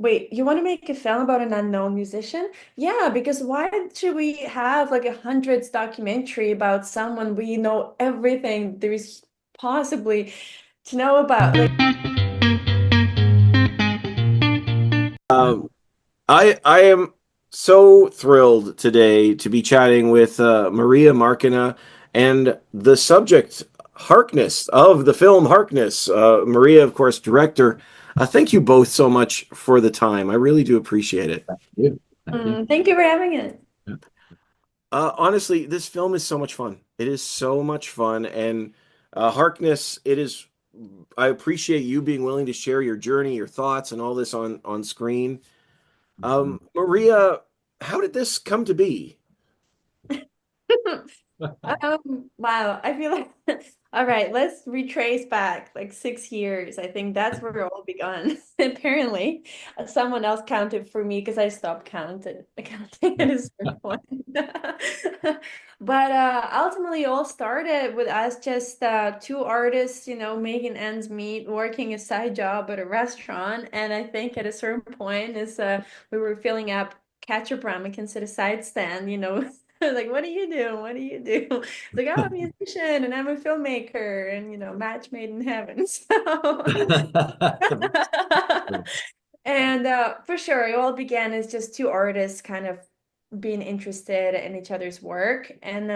Wait, you want to make a film about an unknown musician? Yeah, because why should we have like a hundreds documentary about someone we know everything there is possibly to know about? Like, Um, I am so thrilled today to be chatting with Maria Markina and the subject Harkness of the film Harkness. Maria, of course, director. Thank you both so much for the time. I really do appreciate it. Thank you. Thank you. thank you for having it. Yeah. Honestly, this film is so much fun. It is so much fun, and Harkness. It is. I appreciate you being willing to share your journey, your thoughts, and all this on screen. Mhm. Maria, how did this come to be? Wow, I feel like all right, let's retrace back like 6 years. I think that's where it all begun. Apparently, someone else counted for me because I stopped counting at a certain point. But ultimately, it all started with us just two artists, making ends meet, working a side job at a restaurant. And I think at a certain point, is we were filling up ketchup ramekins at a side stand, like, what do you do? What do you do? It's like, oh, I'm a musician and I'm a filmmaker and, match made in heaven. So, and for sure, it all began as just two artists kind of being interested in each other's work. And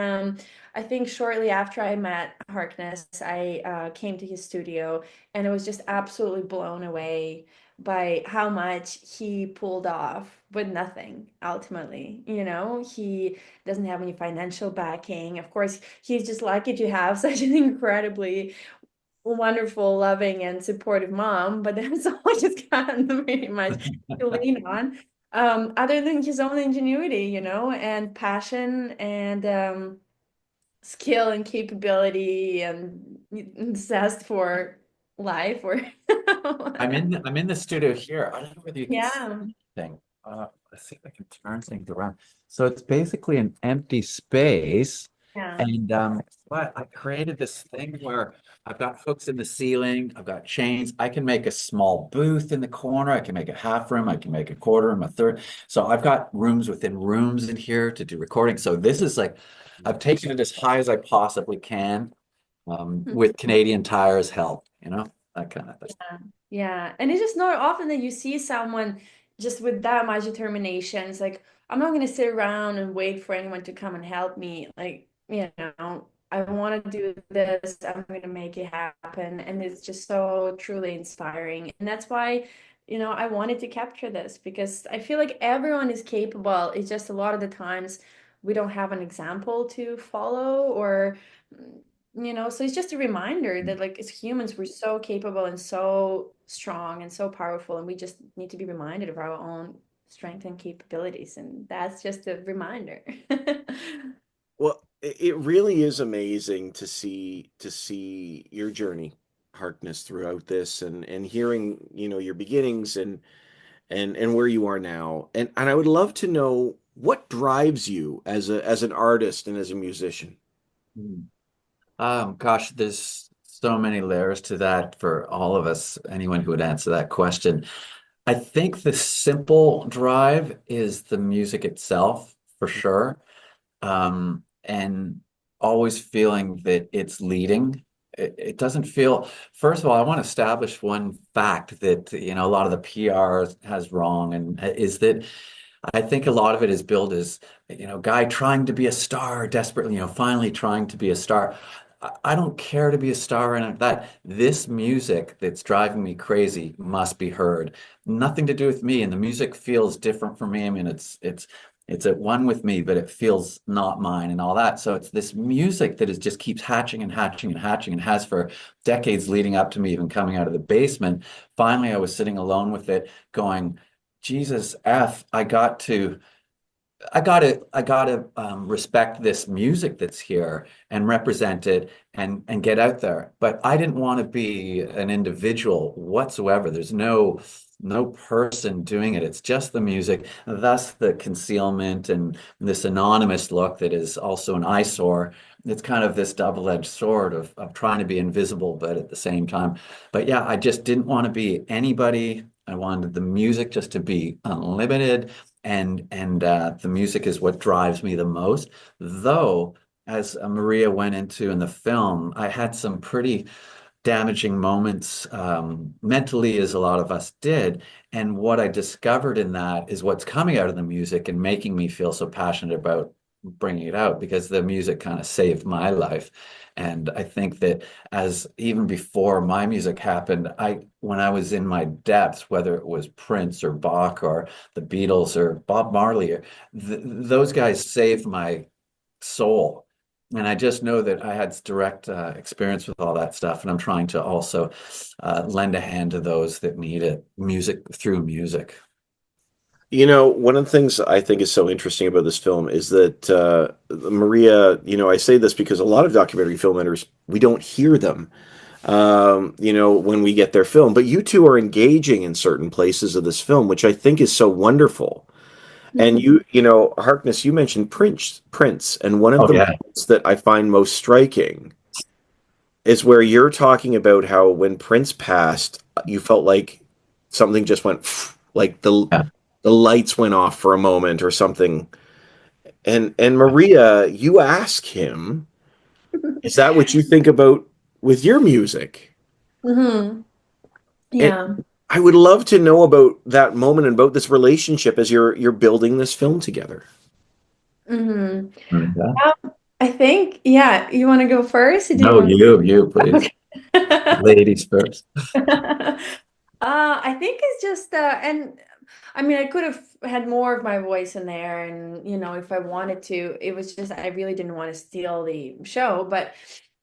I think shortly after I met Harkness, I came to his studio and it was just absolutely blown away by how much he pulled off with nothing ultimately. He doesn't have any financial backing. Of course, he's just lucky to have such an incredibly wonderful, loving, and supportive mom, but that's all I just got pretty much to lean on. Other than his own ingenuity, and passion and skill and capability and zest for life or I'm in the studio here. I don't know whether you can see yeah. anything. Let's see if I can turn things around. So it's basically an empty space. Yeah. And but I created this thing where I've got hooks in the ceiling, I've got chains. I can make a small booth in the corner, I can make a half room, I can make a quarter room, a third. So I've got rooms within rooms in here to do recording. So this is like I've taken it as high as I possibly can, with Canadian Tire's help, that kind of thing. Yeah, yeah. And it's just not often that you see someone just with that much determination. It's like, I'm not going to sit around and wait for anyone to come and help me. Like, I want to do this. I'm going to make it happen. And it's just so truly inspiring. And that's why, I wanted to capture this because I feel like everyone is capable. It's just a lot of the times we don't have an example to follow or so it's just a reminder that like as humans we're so capable and so strong and so powerful and we just need to be reminded of our own strength and capabilities and that's just a reminder. Well, it really is amazing to see your journey, Harkness, throughout this and hearing, your beginnings and where you are now. And I would love to know what drives you as an artist and as a musician. Mm. Gosh, there's so many layers to that for all of us, anyone who would answer that question. I think the simple drive is the music itself, for sure. And always feeling that it's leading. It doesn't feel, first of all, I want to establish one fact that, a lot of the PR has wrong, and is that I think a lot of it is billed as, guy trying to be a star desperately, finally trying to be a star. I don't care to be a star and that. This music that's driving me crazy must be heard. Nothing to do with me, and the music feels different for me. I mean, it's at one with me, but it feels not mine and all that. So it's this music that is just keeps hatching and hatching and hatching and has for decades leading up to me even coming out of the basement. Finally, I was sitting alone with it going, Jesus F, I gotta respect this music that's here and represent it and get out there. But I didn't want to be an individual whatsoever. There's no person doing it. It's just the music. Thus the concealment and this anonymous look that is also an eyesore. It's kind of this double-edged sword of trying to be invisible, but at the same time. But yeah, I just didn't want to be anybody I wanted the music just to be unlimited, and the music is what drives me the most. Though, as Maria went into in the film, I had some pretty damaging moments mentally, as a lot of us did. And what I discovered in that is what's coming out of the music and making me feel so passionate about bringing it out, because the music kind of saved my life. And I think that, as even before my music happened, when I was in my depths, whether it was Prince or Bach or the Beatles or Bob Marley, those guys saved my soul. And I just know that I had direct experience with all that stuff, and I'm trying to also lend a hand to those that need it, music through music. You know, one of the things I think is so interesting about this film is that Maria, I say this because a lot of documentary filmmakers, we don't hear them, when we get their film. But you two are engaging in certain places of this film, which I think is so wonderful. And Mhm. Harkness, you mentioned Prince, and one of Oh the yeah, moments that I find most striking is where you're talking about how when Prince passed, you felt like something just went like yeah. the lights went off for a moment or something. And Maria, you ask him, is that what you think about with your music? Mhm. And Yeah. I would love to know about that moment and about this relationship as you're building this film together. Mhm. Yeah. I think, yeah, you want to go first? Or do you No, want you, please. to? Okay. Ladies first. I think it's just and I mean I could have had more of my voice in there, and if I wanted to, it was just I really didn't want to steal the show. But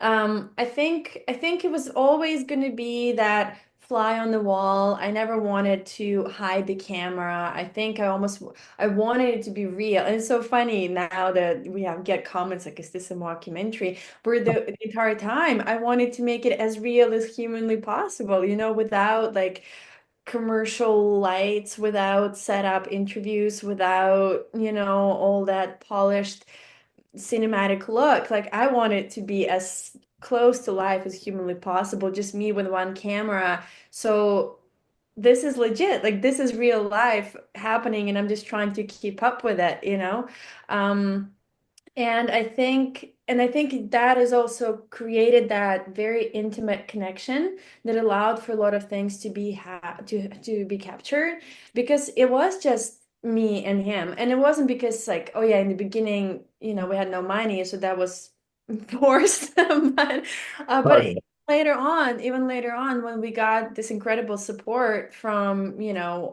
I think it was always going to be that fly on the wall. I never wanted to hide the camera. I think I wanted it to be real. And it's so funny now that we have get comments like, is this a mockumentary? For the entire time, I wanted to make it as real as humanly possible, without like commercial lights, without set up interviews, without, all that polished cinematic look. Like, I want it to be as close to life as humanly possible, just me with one camera. So this is legit. Like, this is real life happening, and I'm just trying to keep up with it. Um, and I think that has also created that very intimate connection that allowed for a lot of things to be captured, because it was just me and him. And it wasn't because, like, oh yeah, in the beginning, we had no money, so that was forced. But Oh, even later on, when we got this incredible support from,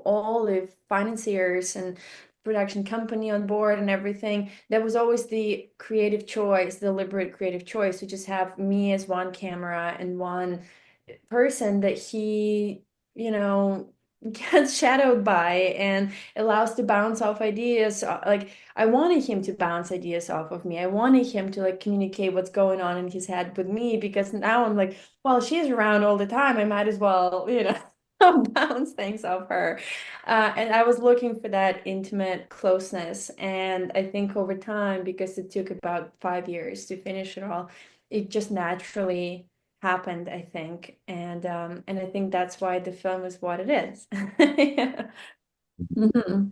all the financiers and production company on board and everything, that was always the creative choice, the deliberate creative choice, to just have me as one camera and one person that he, you know, gets shadowed by and allows to bounce off ideas. Like, I wanted him to bounce ideas off of me. I wanted him to like communicate what's going on in his head with me, because now I'm like, well, she's around all the time. I might as well, bounce things off her. And I was looking for that intimate closeness. And I think over time, because it took about 5 years to finish it all, it just naturally happened, I think. And I think that's why the film is what it is. Yeah. Mhm.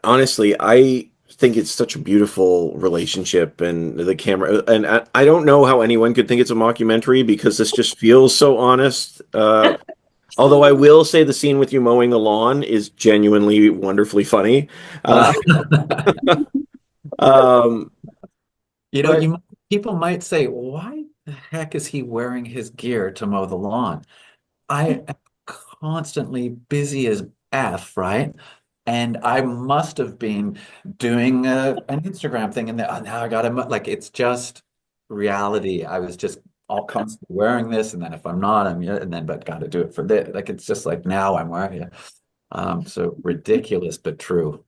Honestly, I think it's such a beautiful relationship, and the camera. And I don't know how anyone could think it's a mockumentary because this just feels so honest. Although I will say the scene with you mowing the lawn is genuinely wonderfully funny. Uh, uh, um, you know, but people might say, why the heck is he wearing his gear to mow the lawn? I am constantly busy as F, right? And I must have been doing an Instagram thing, and then now I got to like, it's just reality. I was just all constantly wearing this, and then if I'm not, I'm, yeah, and then but got to do it for this. Like, it's just like now I'm wearing it. So ridiculous but true.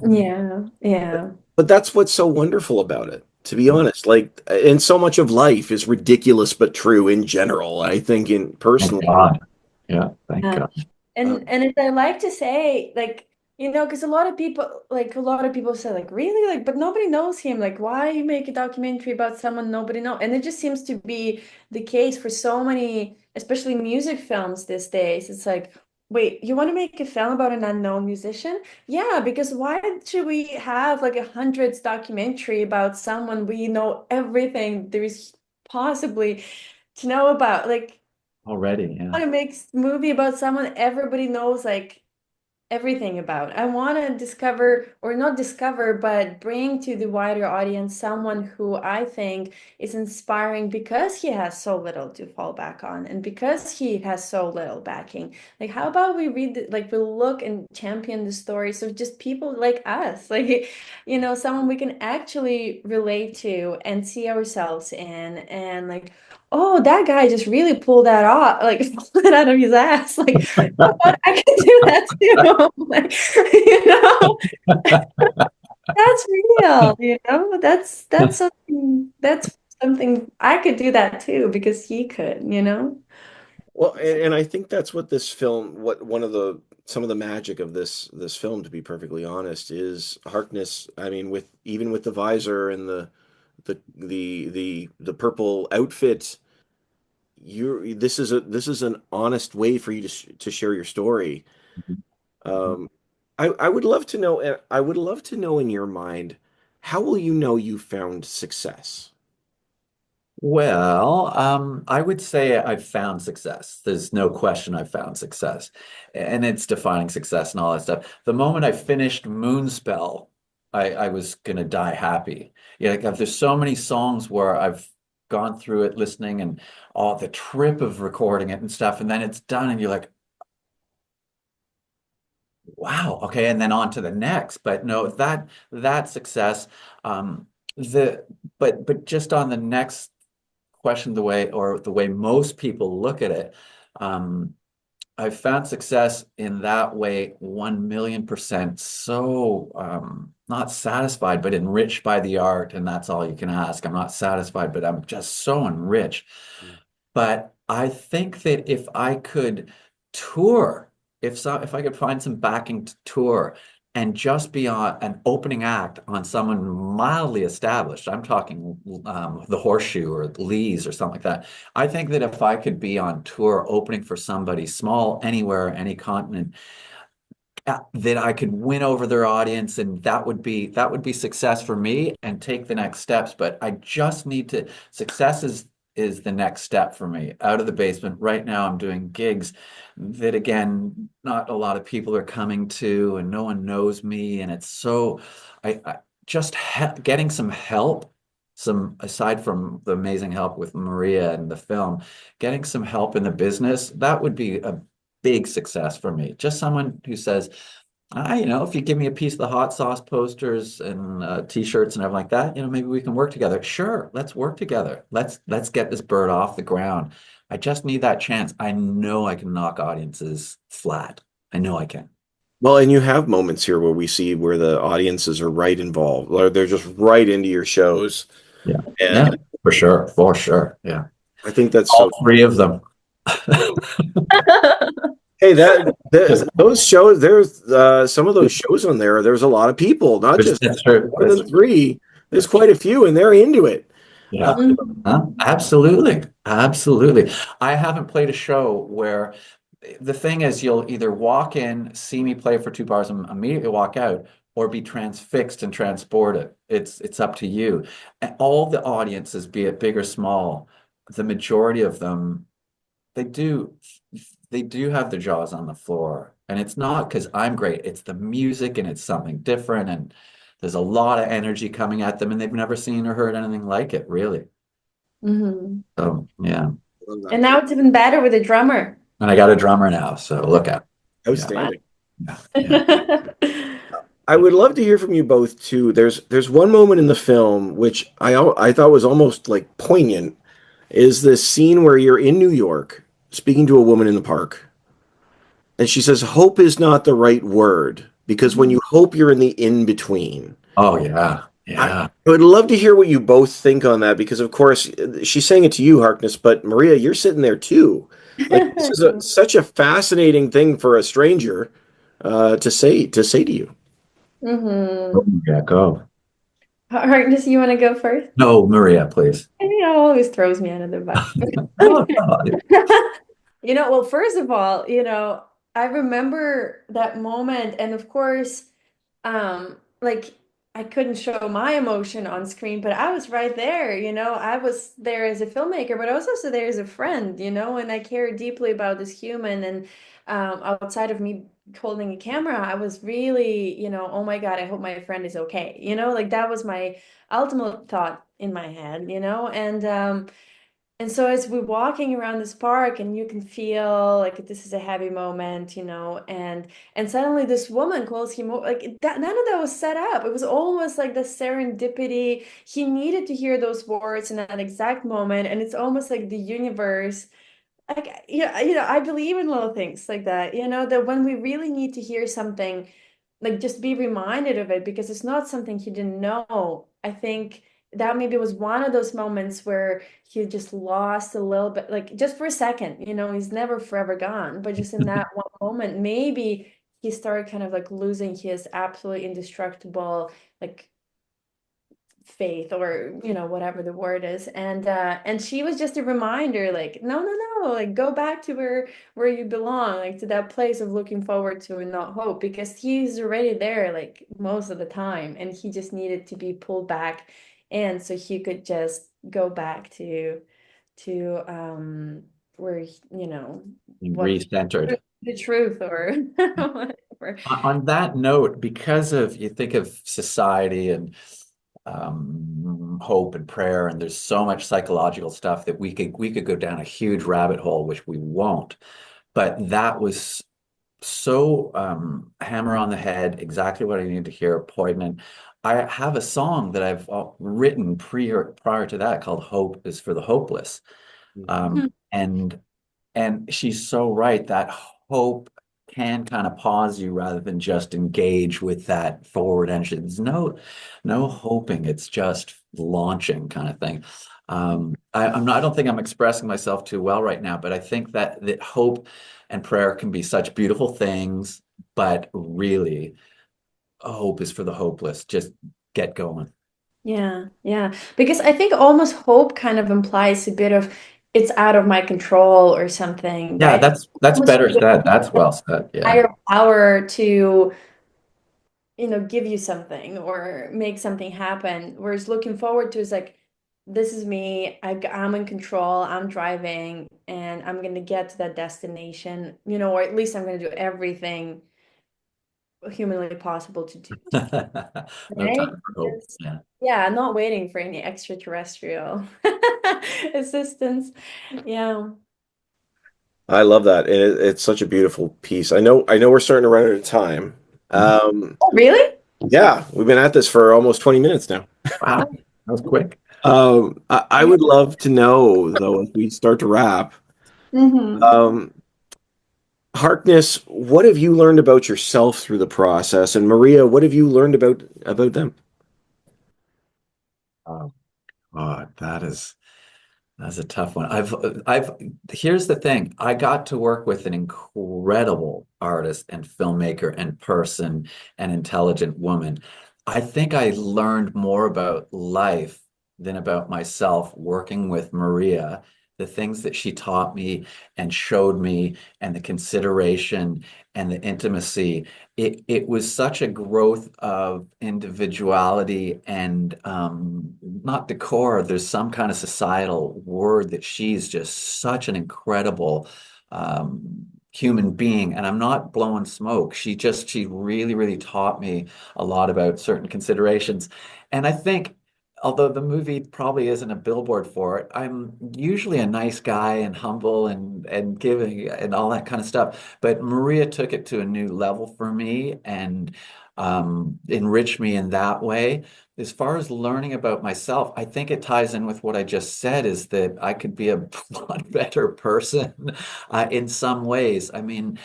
Yeah, yeah. but that's what's so wonderful about it, to be honest. Like, and so much of life is ridiculous but true in general. I think in Thank personally. God. Yeah, thank Yeah. God. Uh, And as I like to say, like, because a lot of people say, like, really, like, but nobody knows him. Like, why you make a documentary about someone nobody knows? And it just seems to be the case for so many, especially music films these days. It's like, wait, you want to make a film about an unknown musician? Yeah, because why should we have like a hundreds documentary about someone we know everything there is possibly to know about? Like, Already, yeah. I want to make movie about someone everybody knows like everything about. I want to discover, or not discover, but bring to the wider audience someone who I think is inspiring because he has so little to fall back on and because he has so little backing. Like, how about we read, like, we look and champion the stories of just people like us, like, someone we can actually relate to and see ourselves in, and like, oh, that guy just really pulled that off, like, pulled it out of his ass. Like, but I can do that too. Like, that's real, that's something I could do that too because he could. Well, and I think that's what this film, what one of the some of the magic of this film, to be perfectly honest, is Harkness. I mean, with even with the visor and the purple outfit, you this is an honest way for you to share your story. Um, I would love to know, I would love to know in your mind, how will you know you found success? Well, I would say I've found success. There's no question I've found success. And it's defining success and all that stuff. The moment I finished Moonspell, I was gonna die happy. Yeah, like there's so many songs where I've gone through it listening and all the trip of recording it and stuff, and then it's done, and you're like, wow, okay, and then on to the next. But no, that success, the but just on the next question, the way most people look at it, um, I've found success in that way 1,000,000% so not satisfied, but enriched by the art, and that's all you can ask. I'm not satisfied, but I'm just so enriched. But I think that if I could tour, if I could find some backing to tour and just be on an opening act on someone mildly established, I'm talking the Horseshoe or Lee's or something like that. I think that if I could be on tour opening for somebody small anywhere, any continent, that I could win over their audience, and that would be success for me and take the next steps. But I just need to success is the next step for me out of the basement. Right now I'm doing gigs that again not a lot of people are coming to and no one knows me, and it's so I just getting some help, some aside from the amazing help with Maria and the film, getting some help in the business, that would be a big success for me. Just someone who says, if you give me a piece of the hot sauce posters and t-shirts and everything like that, maybe we can work together. Sure, let's work together. Let's get this bird off the ground. I just need that chance. I know I can knock audiences flat. I know I can. Well, and you have moments here where we see where the audiences are right involved, or they're just right into your shows, Yeah. Yeah, and for sure. For sure. Yeah. I think that's All so. three of them. Hey, those shows, there's some of those shows on there. There's a lot of people, not just That's true. more than three. There's quite a few, and they're into it. Yeah. Mhm. Absolutely. Absolutely. I haven't played a show where the thing is you'll either walk in, see me play for 2 bars and immediately walk out, or be transfixed and transported. It's up to you. And all the audiences, be it big or small, the majority of them, they do they do have their jaws on the floor. And it's not because I'm great. It's the music and it's something different. And there's a lot of energy coming at them, and they've never seen or heard anything like it, really. Mhm. So yeah. Love And that. now it's even better with a drummer. And I got a drummer now, so look at. Yeah, Come on. Outstanding. yeah, yeah. I would love to hear from you both too. There's one moment in the film which I thought was almost like poignant. Is this scene where you're in New York speaking to a woman in the park, and she says, "Hope is not the right word because when Mhm. you hope, you're in the in between." Oh yeah, I yeah. would love to hear what you both think on that because, of course, she's saying it to you, Harkness, but Maria, you're sitting there too. Like this is such a fascinating thing for a stranger to say to you. Oh, Mhm. yeah, go. Harkness, you want to go first? No, Maria, please. Always throws me under the bus. No, no. Well, first of all, I remember that moment, and of course, like I couldn't show my emotion on screen, but I was right there, you know. I was there as a filmmaker, but I was also there as a friend, you know, and I cared deeply about this human. And outside of me holding a camera, I was really, you know, oh my God, I hope my friend is okay. You know, like that was my ultimate thought in my head, you know. And so as we're walking around this park and you can feel like this is a heavy moment, you know, and suddenly this woman calls him like that, none of that was set up. It was almost like the serendipity. He needed to hear those words in that exact moment. And it's almost like the universe, like yeah, you know, I believe in little things like that, you know, that when we really need to hear something, like just be reminded of it because it's not something he didn't know. I think that maybe was one of those moments where he just lost a little bit, like just for a second, you know, he's never forever gone, but just in that one moment, maybe he started kind of like losing his absolutely indestructible, like faith, or you know, whatever the word is. And she was just a reminder, like no, no, no, like go back to where you belong, like to that place of looking forward to and not hope, because he's already there like most of the time, and he just needed to be pulled back, and so he could just go back to where you know what Recentered. the truth or whatever. On that note, because of you think of society and hope and prayer, and there's so much psychological stuff that we could go down a huge rabbit hole, which we won't. But that was so hammer on the head, exactly what I needed to hear, poignant. I have a song that I've written prior to that called "Hope is for the Hopeless," Mhm. and she's so right that hope can kind of pause you rather than just engage with that forward engine. There's no hoping, it's just launching kind of thing. I don't think I'm expressing myself too well right now, but I think that hope and prayer can be such beautiful things, but really hope is for the hopeless. Just get going. Yeah, yeah. Because I think almost hope kind of implies a bit of it's out of my control or something. Yeah, That that's almost better said. That's well said. Yeah. higher power to, you know, give you something or make something happen. Whereas looking forward to is like, this is me. I'm in control. I'm driving, and I'm going to get to that destination, you know, or at least I'm going to do everything humanly possible to do. No Right? time for hope. Just, Yeah. yeah, not waiting for any extraterrestrial assistance. Yeah. I love that, and it's such a beautiful piece. I know we're starting to run out of time. Mhm. Oh, really? Yeah, we've been at this for almost 20 minutes now. Wow, that was quick. I would love to know, though, if we start to wrap, Mm-hmm. um, Harkness, what have you learned about yourself through the process? And Maria, what have you learned about them? Oh, God, that's a tough one. Here's the thing. I got to work with an incredible artist and filmmaker and person and intelligent woman. I think I learned more about life than about myself working with Maria. The things that she taught me and showed me, and the consideration and the intimacy. It was such a growth of individuality and not decor. There's some kind of societal word that she's just such an incredible human being. And I'm not blowing smoke. She really, really taught me a lot about certain considerations. And I think, although the movie probably isn't a billboard for it, I'm usually a nice guy and humble and giving and all that kind of stuff. But Maria took it to a new level for me and enriched me in that way. As far as learning about myself, I think it ties in with what I just said, is that I could be a lot better person in some ways. I mean,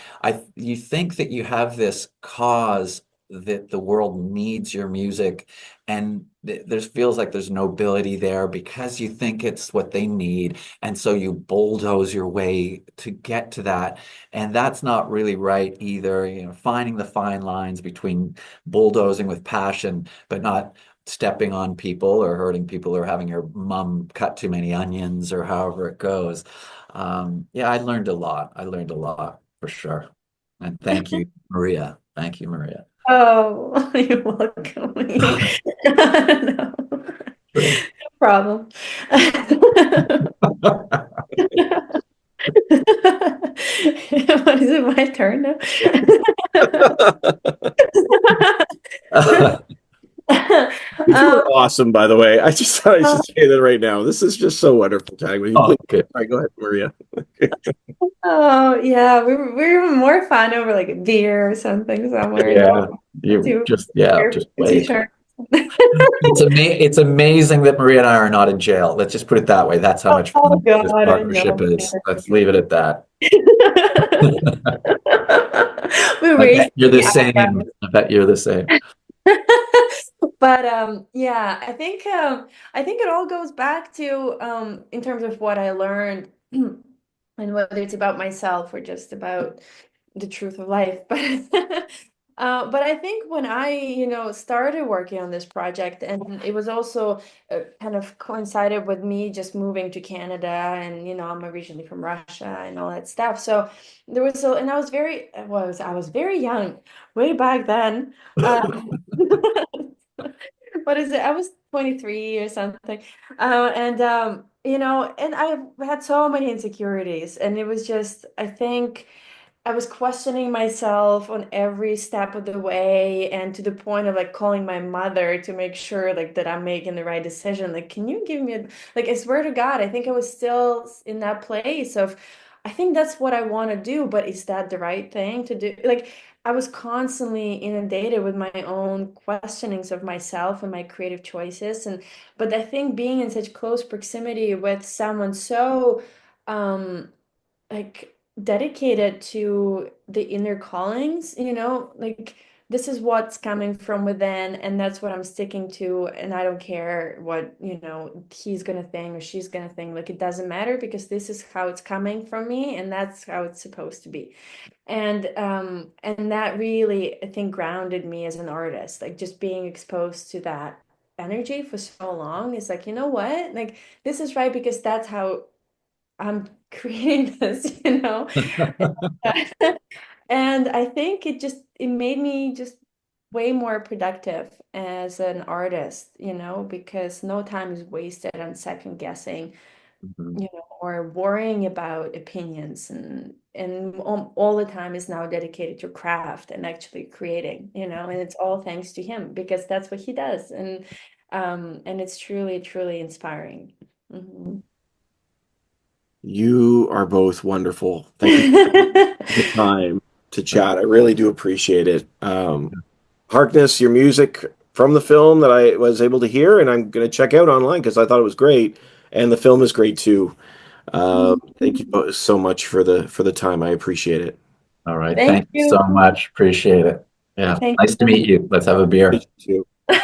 you think that you have this cause that the world needs your music, and there feels like there's nobility there because you think it's what they need, and so you bulldoze your way to get to that, and that's not really right either. Finding the fine lines between bulldozing with passion, but not stepping on people or hurting people or having your mom cut too many onions or however it goes. Yeah, I learned a lot. I learned a lot for sure. And thank you, Maria. Thank you, Maria. Oh, you're welcome. No Sure. problem. What is it, my turn now? You Um, are awesome, by the way. I just thought I should say that right now. This is just so wonderful chatting with you. Oh, Please, good. all right, go ahead, Maria. oh yeah, we're even more fun over like a beer or something somewhere. Yeah, Not you too just, yeah, just too wait. sharp. It's amazing that Maria and I are not in jail. Let's just put it that way. That's how much Oh fun this God, I partnership know. is. Let's leave it at that. We I bet raised you're the the same. eyebrows. I bet you're the same. But yeah, I think it all goes back to in terms of what I learned and whether it's about myself or just about the truth of life. But I think when I, started working on this project, and it was also kind of coincided with me just moving to Canada, and I'm originally from Russia and all that stuff. So there was and I was very young way back then. What is it? I was 23 or something. And and I had so many insecurities, and it was just, I think I was questioning myself on every step of the way, and to the point of like calling my mother to make sure like that I'm making the right decision. Like, can you give me like, I swear to God, I think I was still in that place of, I think that's what I want to do, but is that the right thing to do? Like, I was constantly inundated with my own questionings of myself and my creative choices. But I think being in such close proximity with someone so, um, like dedicated to the inner callings, like this is what's coming from within, and that's what I'm sticking to, and I don't care what, he's gonna think or she's gonna think. Like, it doesn't matter, because this is how it's coming from me, and that's how it's supposed to be. And that really, I think, grounded me as an artist, like just being exposed to that energy for so long is like, you know what, like this is right, because that's how I'm creating this, And I think it made me just way more productive as an artist, because no time is wasted on second guessing, Mhm. or worrying about opinions, and all the time is now dedicated to craft and actually creating, and it's all thanks to him, because that's what he does. And it's truly, truly inspiring. Mhm. You are both wonderful. Thank you for the time to chat. I really do appreciate it. Harkness, your music from the film that I was able to hear, and I'm going to check out online because I thought it was great, and the film is great too. Thank you both so much for the time. I appreciate it. All right. Thank Thank you you. so much. Appreciate it. Yeah. Thank Nice to you. meet you. Let's have a beer. Thank you too.